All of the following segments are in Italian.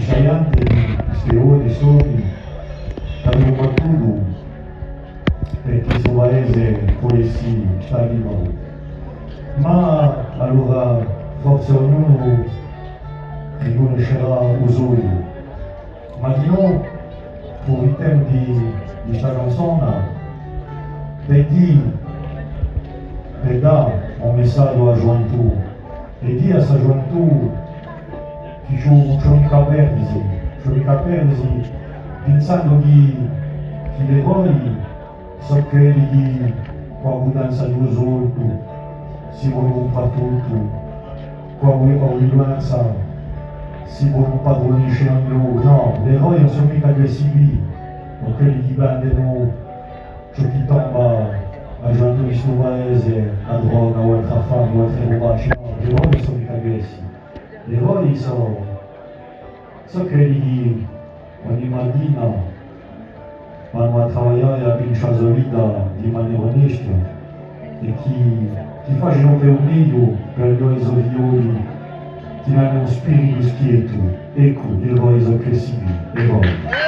insegnante di Steone Soli, avevo qualcuno perché suo paese poesia sta di nuovo. Ma allora forse ognuno riconoscerà Usoglio, ma di no, per i tempi di questa canzone, per dire, per dare un messaggio alla gioventù, e dire a questa gioventù che c'è mica persi, pensando che le voi sono quelli che quando danza di Usoglio si vogliono fare tutto, quando ho l'uguaglianza si vogliono padronare a noi, no, le eroi non sono mica aggressivi, ma quelli che vendono ciò che tomba a gente di questo paese, la droga o il traffico o altre robacce, no, le eroi non sono mica aggressivi, le eroi sono quelli che ogni mattina vanno a lavorare a vincere la vita di maniera onesta e che fanno per un meglio per gli esordioli che hanno un spirito schieto. Ecco, gli eroi sono cresciuti, eroi.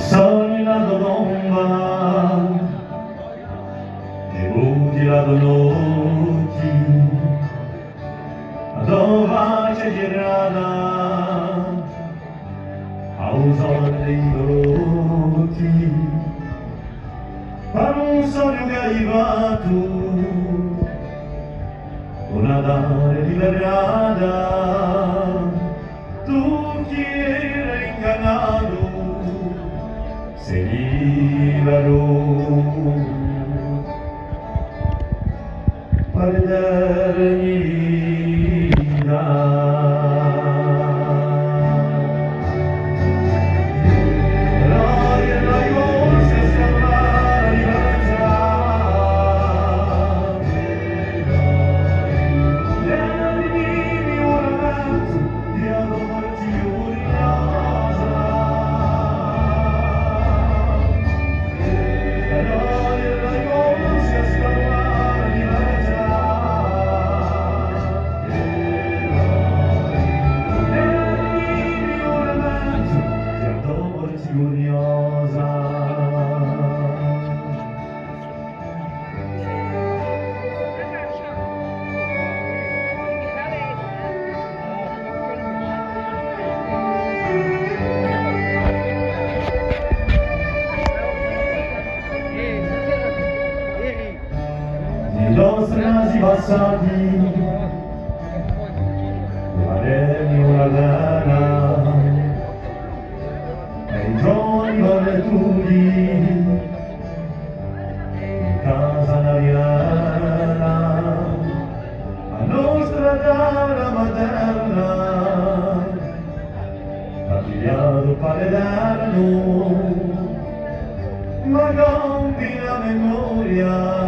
Sogni la domba, e butti la donotti, a dove c'è girata, a usare dei dorotti, per un sogno che è arrivato, una dare liberata, tu chi eri ingannato, sei libero per l'eternità. I nostri nasi passati, guardiamo una lana, e i giorni correturi, in casa naviana, a nostra cara materna, tagliato palerano, ma campi la memoria.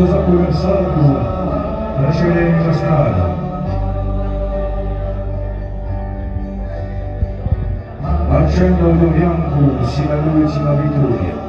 Todos attraversando la scelenza strada. Marciando al tuo fianco sino all'ultima vittoria.